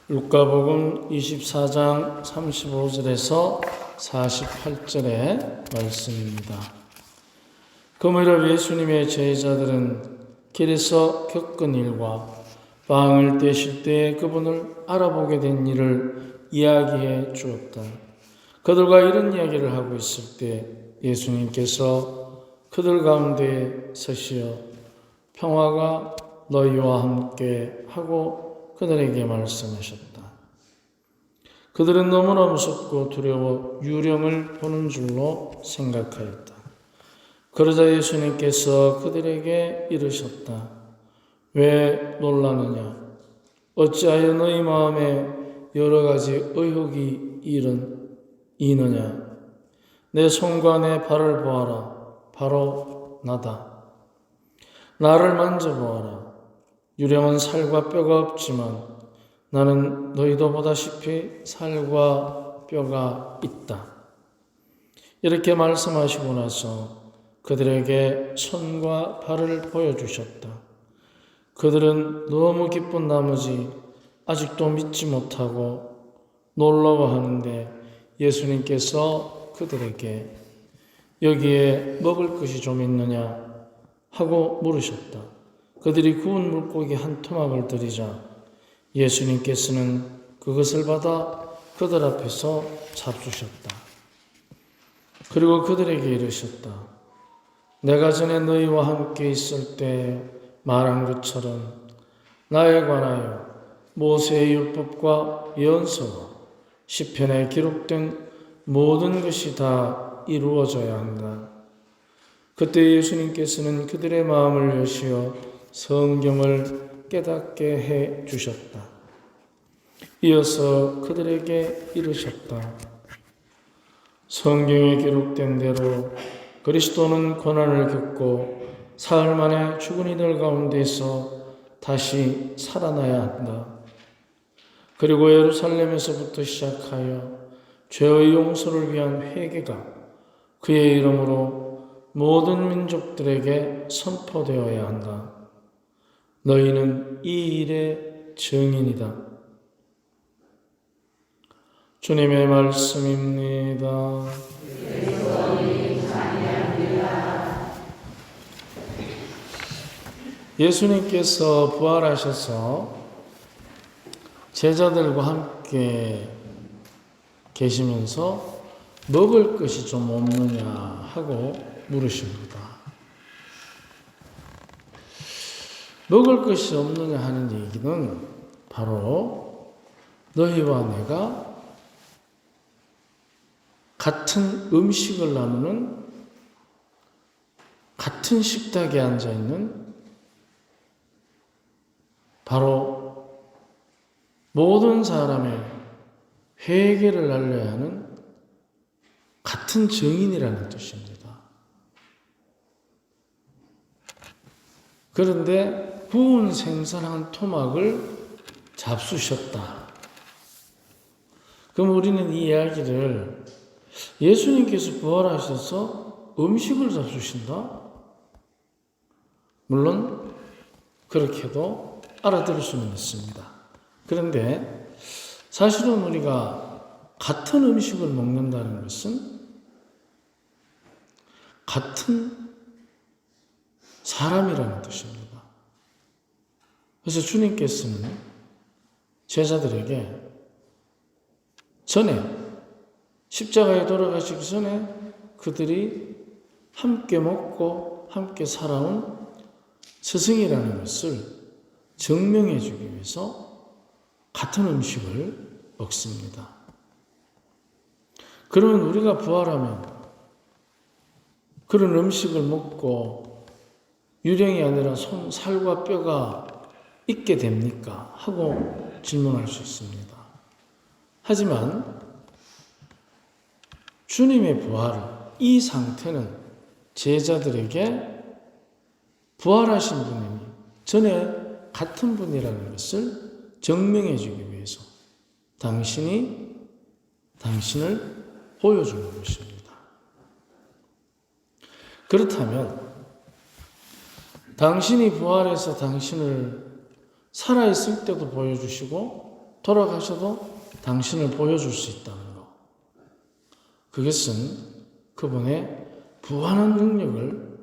루카복음 24장 35절에서 48절의 말씀입니다. 금요일 예수님의 제자들은 길에서 겪은 일과 빵을 떼실 때에 그분을 알아보게 된 일을 이야기해 주었다. 그들과 이런 이야기를 하고 있을 때 예수님께서 그들 가운데 서시어 평화가 너희와 함께 하고 그들에게 말씀하셨다. 그들은 너무나 무섭고 두려워 유령을 보는 줄로 생각하였다. 그러자 예수님께서 그들에게 이르셨다. 왜 놀라느냐? 어찌하여 너희 마음에 여러 가지 의혹이 이느냐? 내 손과 내 발을 보아라. 바로 나다. 나를 만져보아라. 유령은 살과 뼈가 없지만 나는 너희도 보다시피 살과 뼈가 있다. 이렇게 말씀하시고 나서 그들에게 손과 발을 보여주셨다. 그들은 너무 기쁜 나머지 아직도 믿지 못하고 놀라워하는데 예수님께서 그들에게 여기에 먹을 것이 좀 있느냐 하고 물으셨다. 그들이 구운 물고기 한 토막을 드리자 예수님께서는 그것을 받아 그들 앞에서 잡수셨다. 그리고 그들에게 이르셨다. 내가 전에 너희와 함께 있을 때 말한 것처럼 나에 관하여 모세의 율법과 예언서와 시편에 기록된 모든 것이 다 이루어져야 한다. 그때 예수님께서는 그들의 마음을 여시어 성경을 깨닫게 해 주셨다. 이어서 그들에게 이르셨다. 성경에 기록된 대로 그리스도는 고난을 겪고 사흘 만에 죽은 이들 가운데서 다시 살아나야 한다. 그리고 예루살렘에서부터 시작하여 죄의 용서를 위한 회개가 그의 이름으로 모든 민족들에게 선포되어야 한다. 너희는 이 일의 증인이다. 주님의 말씀입니다. 예수님께서 부활하셔서 제자들과 함께 계시면서 먹을 것이 좀 없느냐 하고 물으십니다. 먹을 것이 없느냐 하는 얘기는 바로 너희와 내가 같은 음식을 나누는 같은 식탁에 앉아있는 바로 모든 사람의 회개를 알려야 하는 같은 증인이라는 뜻입니다. 그런데 구운 생선 한 토막을 잡수셨다. 그럼 우리는 이 이야기를 예수님께서 부활하셔서 음식을 잡수신다? 물론 그렇게도 알아들을 수는 있습니다. 그런데 사실은 우리가 같은 음식을 먹는다는 것은 같은 사람이라는 뜻입니다. 그래서 주님께서는 제자들에게 전에 십자가에 돌아가시기 전에 그들이 함께 먹고 함께 살아온 스승이라는 것을 증명해 주기 위해서 같은 음식을 먹습니다. 그러면 우리가 부활하면 그런 음식을 먹고 유령이 아니라 살과 뼈가 있게 됩니까? 하고 질문할 수 있습니다. 하지만 주님의 부활, 이 상태는 제자들에게 부활하신 분이니 전에 같은 분이라는 것을 증명해 주기 위해서 당신을 보여주는 것입니다. 그렇다면 당신이 부활해서 당신을 살아있을 때도 보여주시고 돌아가셔도 당신을 보여줄 수 있다는 것. 그것은 그분의 부활한 능력을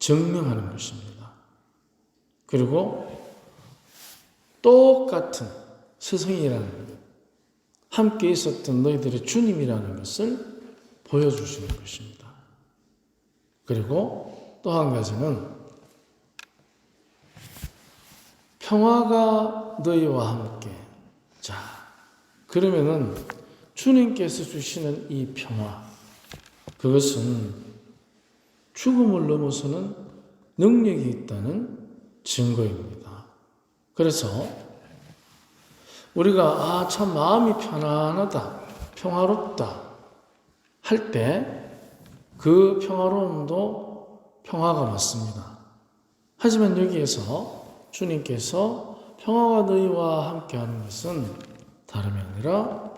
증명하는 것입니다. 그리고 똑같은 스승이라는 것, 함께 있었던 너희들의 주님이라는 것을 보여주시는 것입니다. 그리고 또 한 가지는 평화가 너희와 함께. 자, 그러면은 주님께서 주시는 이 평화, 그것은 죽음을 넘어서는 능력이 있다는 증거입니다. 그래서 우리가 참 마음이 편안하다, 평화롭다 할 때 그 평화로움도 평화가 맞습니다. 하지만 여기에서 주님께서 평화가 너희와 함께하는 것은 다름이 아니라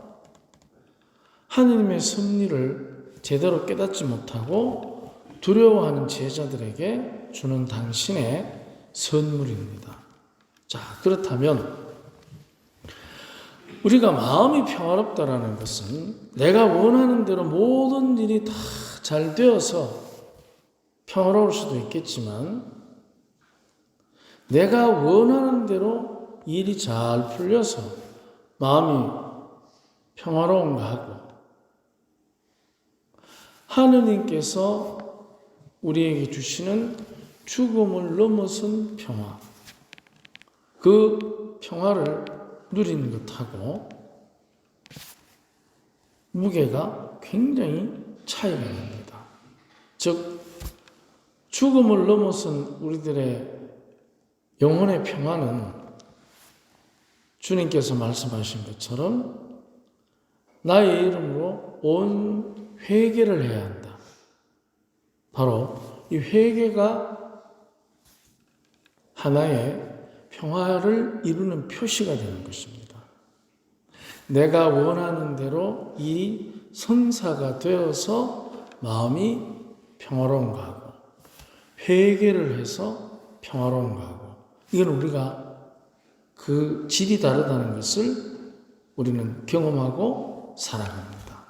하느님의 섭리를 제대로 깨닫지 못하고 두려워하는 제자들에게 주는 당신의 선물입니다. 자, 그렇다면 우리가 마음이 평화롭다라는 것은 내가 원하는 대로 모든 일이 다 잘 되어서 평화로울 수도 있겠지만 내가 원하는 대로 일이 잘 풀려서 마음이 평화로운가 하고 하느님께서 우리에게 주시는 죽음을 넘어선 평화, 그 평화를 누리는 것하고 무게가 굉장히 차이가 납니다. 즉 죽음을 넘어선 우리들의 영혼의 평화는 주님께서 말씀하신 것처럼 나의 이름으로 온 회개를 해야 한다. 바로 이 회개가 하나의 평화를 이루는 표시가 되는 것입니다. 내가 원하는 대로 이 성사가 되어서 마음이 평화로운가 하고 회개를 해서 평화로운가 하고 이건 우리가 그 질이 다르다는 것을 우리는 경험하고 살아갑니다.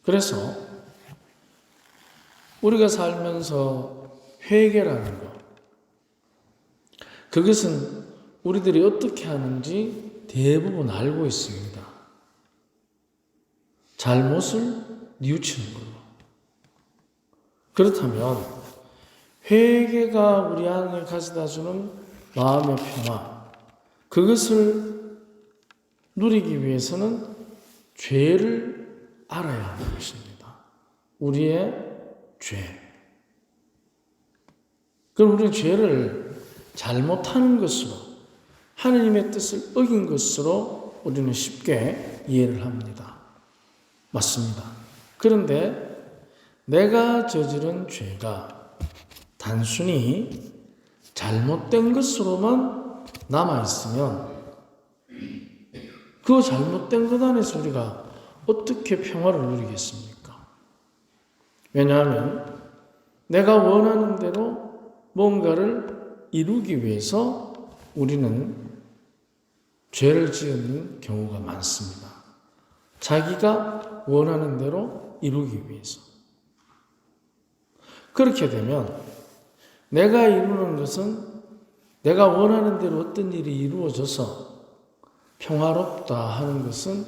그래서 우리가 살면서 회개라는 것, 그것은 우리들이 어떻게 하는지 대부분 알고 있습니다. 잘못을 뉘우치는 걸로. 그렇다면 회개가 우리 안에 가져다주는 마음의 평화, 그것을 누리기 위해서는 죄를 알아야 하는 것입니다. 우리의 죄. 그럼 우리는 죄를 잘못하는 것으로, 하느님의 뜻을 어긴 것으로 우리는 쉽게 이해를 합니다. 맞습니다. 그런데 내가 저지른 죄가 단순히 잘못된 것으로만 남아있으면 그 잘못된 것 안에서 우리가 어떻게 평화를 누리겠습니까? 왜냐하면 내가 원하는 대로 뭔가를 이루기 위해서 우리는 죄를 지은 경우가 많습니다. 자기가 원하는 대로 이루기 위해서. 그렇게 되면 내가 이루는 것은 내가 원하는 대로 어떤 일이 이루어져서 평화롭다 하는 것은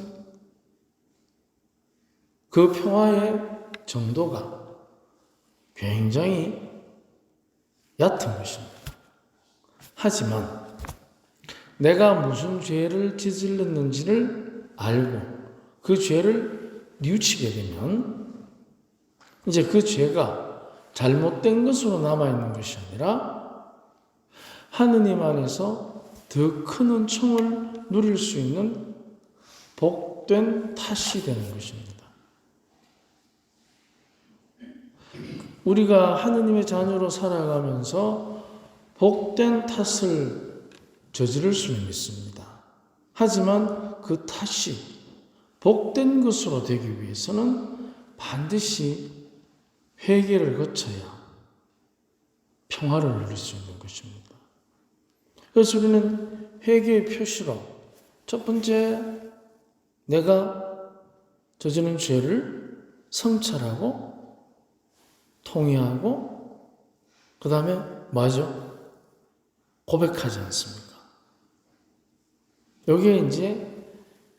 그 평화의 정도가 굉장히 얕은 것입니다. 하지만 내가 무슨 죄를 저질렀는지를 알고 그 죄를 뉘우치게 되면 이제 그 죄가 잘못된 것으로 남아있는 것이 아니라 하느님 안에서 더 큰 은총을 누릴 수 있는 복된 탓이 되는 것입니다. 우리가 하느님의 자녀로 살아가면서 복된 탓을 저지를 수는 있습니다. 하지만 그 탓이 복된 것으로 되기 위해서는 반드시 회개를 거쳐야 평화를 누릴 수 있는 것입니다. 그래서 우리는 회개의 표시로 첫 번째, 내가 저지른 죄를 성찰하고 통회하고 그 다음에 뭐죠? 고백하지 않습니까? 여기에 이제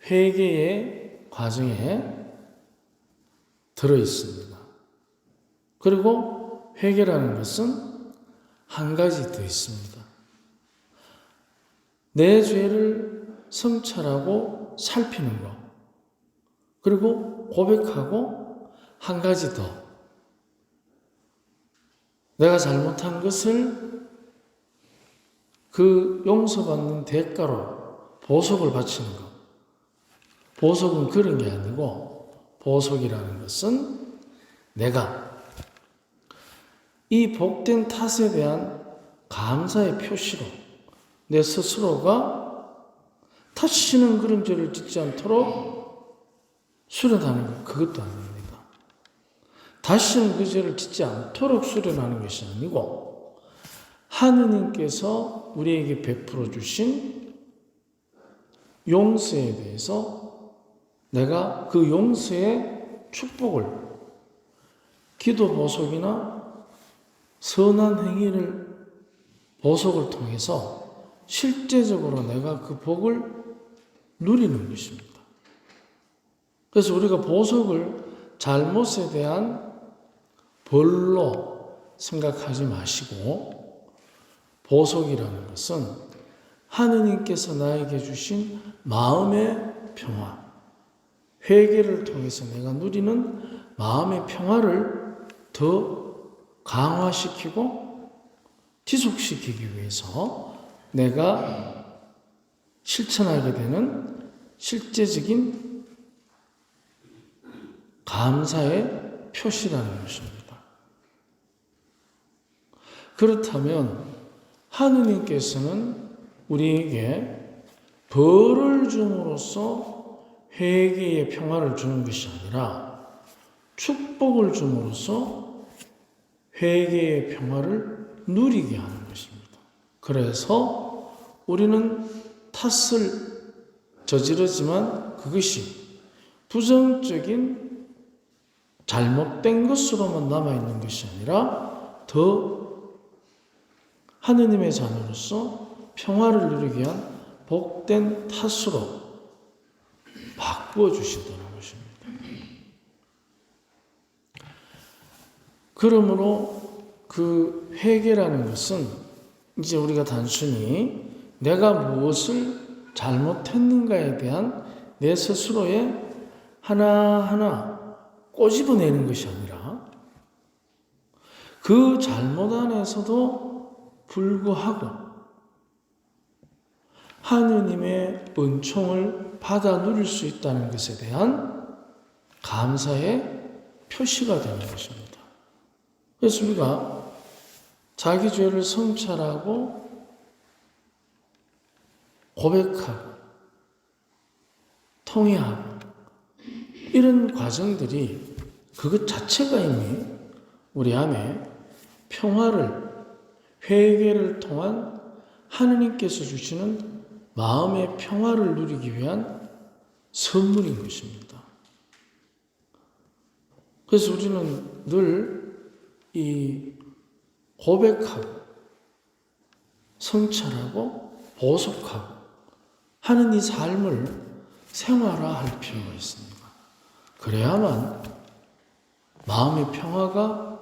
회개의 과정에 들어 있습니다. 그리고 회개라는 것은 한 가지 더 있습니다. 내 죄를 성찰하고 살피는 것, 그리고 고백하고 한 가지 더, 내가 잘못한 것을 그 용서받는 대가로 보석을 바치는 것. 보석은 그런 게 아니고 보석이라는 것은 내가 이 복된 탓에 대한 감사의 표시로 내 스스로가 다시는 그런 죄를 짓지 않도록 수련하는 것, 그것도 아닙니다. 다시는 그 죄를 짓지 않도록 수련하는 것이 아니고 하느님께서 우리에게 베풀어 주신 용서에 대해서 내가 그 용서의 축복을 기도 보석이나 선한 행위를 보석을 통해서 실제적으로 내가 그 복을 누리는 것입니다. 그래서 우리가 보석을 잘못에 대한 벌로 생각하지 마시고 보석이라는 것은 하느님께서 나에게 주신 마음의 평화, 회개를 통해서 내가 누리는 마음의 평화를 더 강화시키고 지속시키기 위해서 내가 실천하게 되는 실제적인 감사의 표시라는 것입니다. 그렇다면 하느님께서는 우리에게 벌을 줌으로써 회개의 평화를 주는 것이 아니라 축복을 줌으로써 회개의 평화를 누리게 하는 것입니다. 그래서 우리는 탓을 저지르지만 그것이 부정적인 잘못된 것으로만 남아있는 것이 아니라 더 하느님의 자녀로서 평화를 누리기 위한 복된 탓으로 바꾸어 주신다는 것입니다. 그러므로 그 회개라는 것은 이제 우리가 단순히 내가 무엇을 잘못했는가에 대한 내 스스로의 하나하나 꼬집어내는 것이 아니라 그 잘못 안에서도 불구하고 하느님의 은총을 받아 누릴 수 있다는 것에 대한 감사의 표시가 되는 것입니다. 그래서 우리가 자기 죄를 성찰하고 고백하고 통회하고 이런 과정들이 그것 자체가 이미 우리 안에 평화를 회개를 통한 하느님께서 주시는 마음의 평화를 누리기 위한 선물인 것입니다. 그래서 우리는 늘 이 고백하고 성찰하고 보석하고 하는 이 삶을 생활화할 필요가 있습니다. 그래야만 마음의 평화가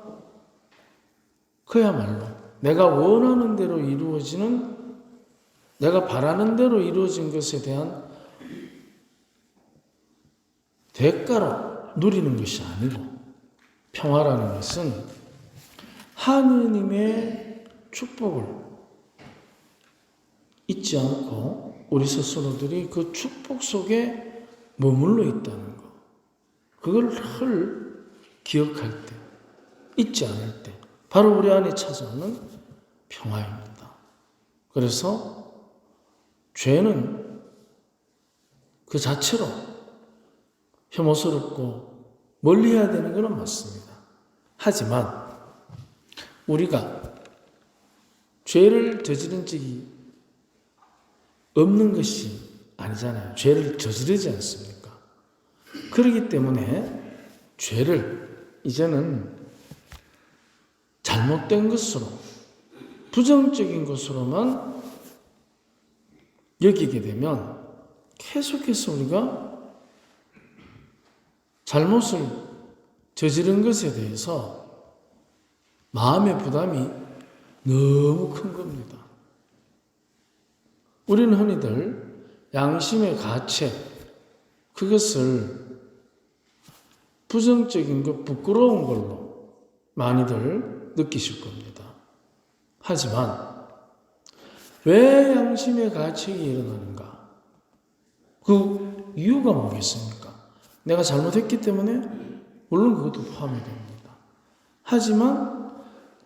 그야말로 내가 원하는 대로 이루어지는, 내가 바라는 대로 이루어진 것에 대한 대가로 누리는 것이 아니고, 평화라는 것은 하느님의 축복을 잊지 않고 우리 스스로들이 그 축복 속에 머물러 있다는 것, 그걸 늘 기억할 때, 잊지 않을 때 바로 우리 안에 찾아오는 평화입니다. 그래서 죄는 그 자체로 혐오스럽고 멀리해야 되는 것은 맞습니다. 하지만 우리가 죄를 저지른 적이 없는 것이 아니잖아요. 죄를 저지르지 않습니까? 그렇기 때문에 죄를 이제는 잘못된 것으로, 부정적인 것으로만 여기게 되면 계속해서 우리가 잘못을 저지른 것에 대해서 마음의 부담이 너무 큰 겁니다. 우리는 흔히들 양심의 가책, 그것을 부정적인 것, 부끄러운 걸로 많이들 느끼실 겁니다. 하지만 왜 양심의 가책이 일어나는가? 그 이유가 뭐겠습니까? 내가 잘못했기 때문에 물론 그것도 포함이 됩니다. 하지만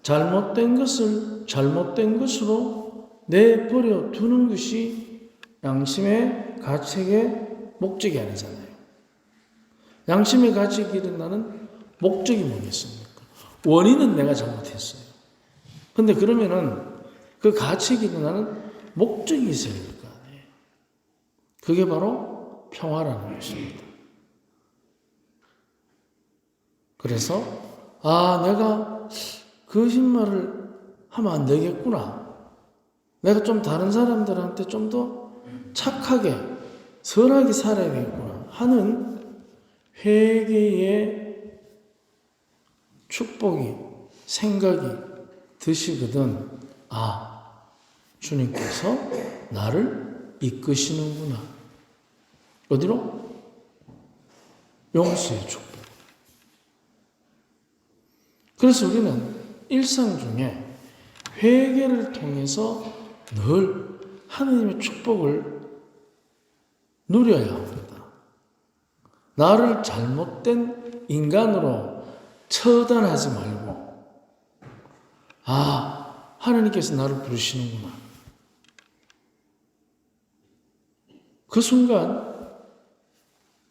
잘못된 것을 잘못된 것으로 내버려 두는 것이 양심의 가책의 목적이 아니잖아요. 양심의 가책이 일어나는 목적이 뭐겠습니까? 원인은 내가 잘못했어요. 근데 그러면은 그 가책이 일어나는 목적이 있어야 될 거 아니에요. 그게 바로 평화라는 것입니다. 그래서 내가 거짓말을 하면 안 되겠구나. 내가 좀 다른 사람들한테 좀 더 착하게 선하게 살아야 되겠구나 하는 회개의 축복이 생각이 드시거든. 주님께서 나를 이끄시는구나. 어디로? 용서의 축복. 그래서 우리는 일상 중에 회개를 통해서 늘 하느님의 축복을 누려야 합니다. 나를 잘못된 인간으로 처단하지 말고, 하나님께서 나를 부르시는구나. 그 순간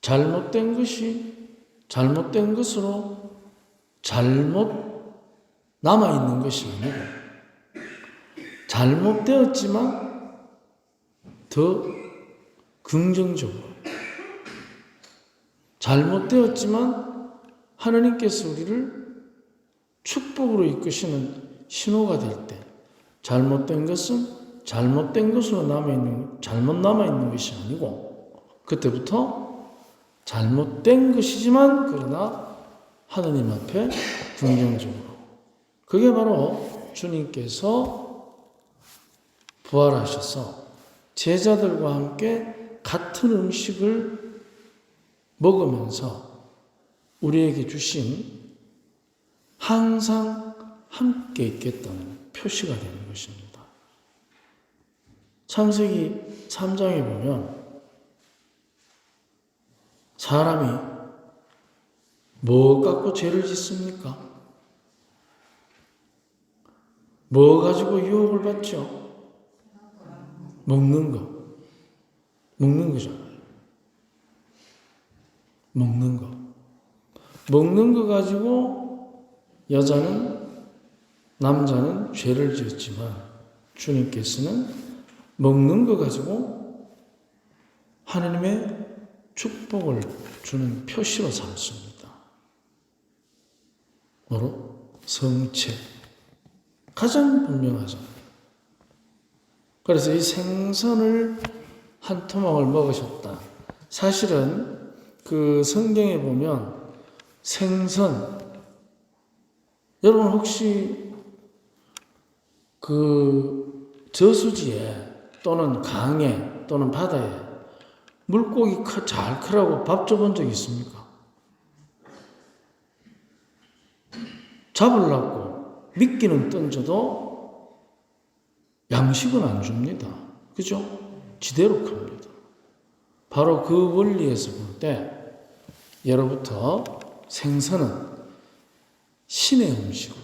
잘못된 것이 잘못된 것으로 잘못 남아있는 것이 아니고, 잘못되었지만 더 긍정적으로, 잘못되었지만 하나님께서 우리를 축복으로 이끄시는 신호가 될 때, 잘못된 것은 잘못된 것으로 잘못 남아있는 것이 아니고, 그때부터 잘못된 것이지만 그러나 하느님 앞에 긍정적으로. 그게 바로 주님께서 부활하셔서 제자들과 함께 같은 음식을 먹으면서 우리에게 주신 항상 함께 있겠다는 표시가 되는 것입니다. 창세기 3장에 보면 사람이 뭐 갖고 죄를 짓습니까? 뭐 가지고 유혹을 받죠? 먹는 거잖아요. 먹는 거 가지고 남자는 죄를 지었지만 주님께서는 먹는 거 가지고 하나님의 축복을 주는 표시로 삼습니다. 바로 성체. 가장 분명하잖아요. 그래서 이 생선을 한 토막을 먹으셨다. 사실은 그 성경에 보면 생선, 여러분 혹시 그 저수지에 또는 강에 또는 바다에 물고기 잘 크라고 밥 줘본 적 있습니까? 잡으려고 미끼는 던져도 양식은 안 줍니다. 그죠? 지대로 큽니다. 바로 그 원리에서 볼 때 예로부터 생선은 신의 음식으로,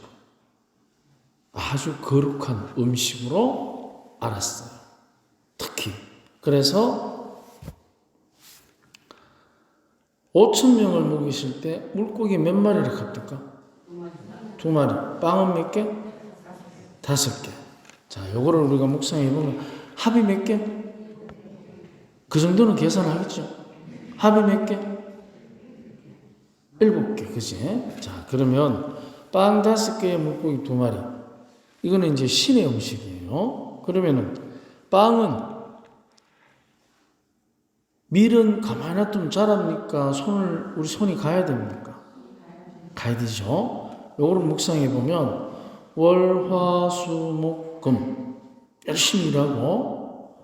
아주 거룩한 음식으로 알았어요. 특히. 그래서 5,000명을 먹이실 때 물고기 몇 마리를 갑니까? 2마리. 빵은 몇 개? 5개. 자, 요거를 우리가 묵상해 보면 합이 몇 개? 그 정도는 계산하겠죠. 합이 몇 개? 7개, 그지? 자, 그러면 빵 5개에 물고기 2마리. 이거는 이제 신의 음식이에요. 그러면은 빵은 밀은 가만히 놔두면 자랍니까? 우리 손이 가야 됩니까? 가야 되죠. 요거를 묵상해 보면 월, 화, 수, 목, 금 열심히 일하고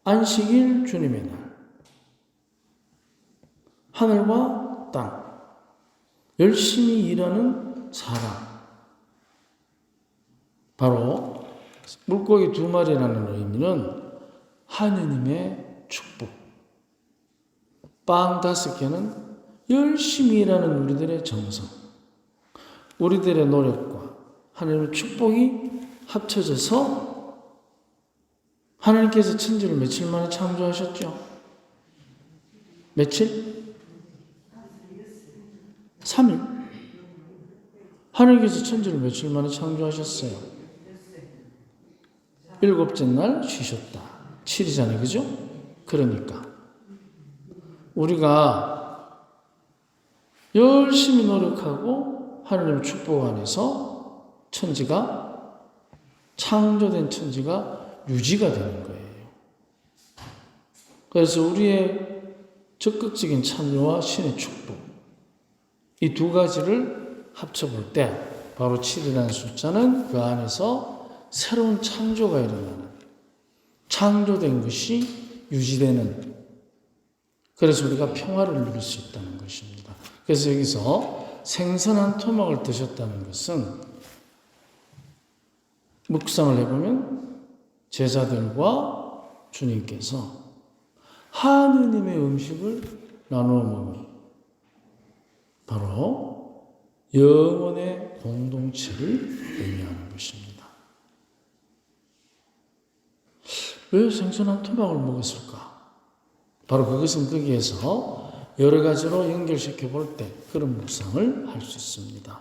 안식일 주님의 날 하늘과 땅 열심히 일하는 사람 바로 물고기 2마리라는 의미는 하느님의 축복 빵 5개는 열심히 일하는 우리들의 정성 우리들의 노력과 하나님의 축복이 합쳐져서 하나님께서 천지를 며칠 만에 창조하셨죠? 며칠? 3일. 하나님께서 천지를 며칠 만에 창조하셨어요? 7째 날 쉬셨다. 7이잖아요. 그죠? 그러니까 우리가 열심히 노력하고 하나님의 축복 안에서 창조된 천지가 유지가 되는 거예요. 그래서 우리의 적극적인 참여와 신의 축복 이 2가지를 합쳐볼 때 바로 7이라는 숫자는 그 안에서 새로운 창조가 일어나는 창조된 것이 유지되는 그래서 우리가 평화를 누릴 수 있다는 것입니다. 그래서 여기서 생선 한 토막을 드셨다는 것은 묵상을 해보면 제자들과 주님께서 하느님의 음식을 나누어 먹은 바로 영혼의 공동체를 의미하는 것입니다. 왜 생선 한 토막을 먹었을까? 바로 그것은 거기에서 여러 가지로 연결시켜 볼 때 그런 묵상을 할 수 있습니다.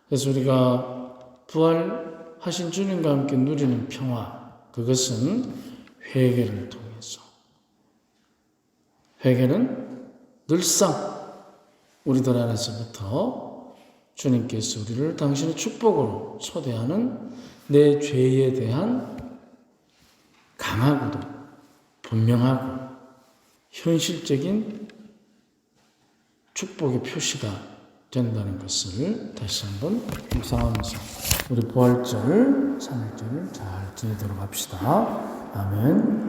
그래서 우리가 부활하신 주님과 함께 누리는 평화 그것은 회개를 통해서 회개는 늘상 우리들 안에서부터 주님께서 우리를 당신의 축복으로 초대하는 내 죄에 대한 강하고도 분명하고 현실적인 축복의 표시가 된다는 것을 다시 한번 묵상하면서 우리 부활절 3일절을 잘 지내도록 합시다. 아멘.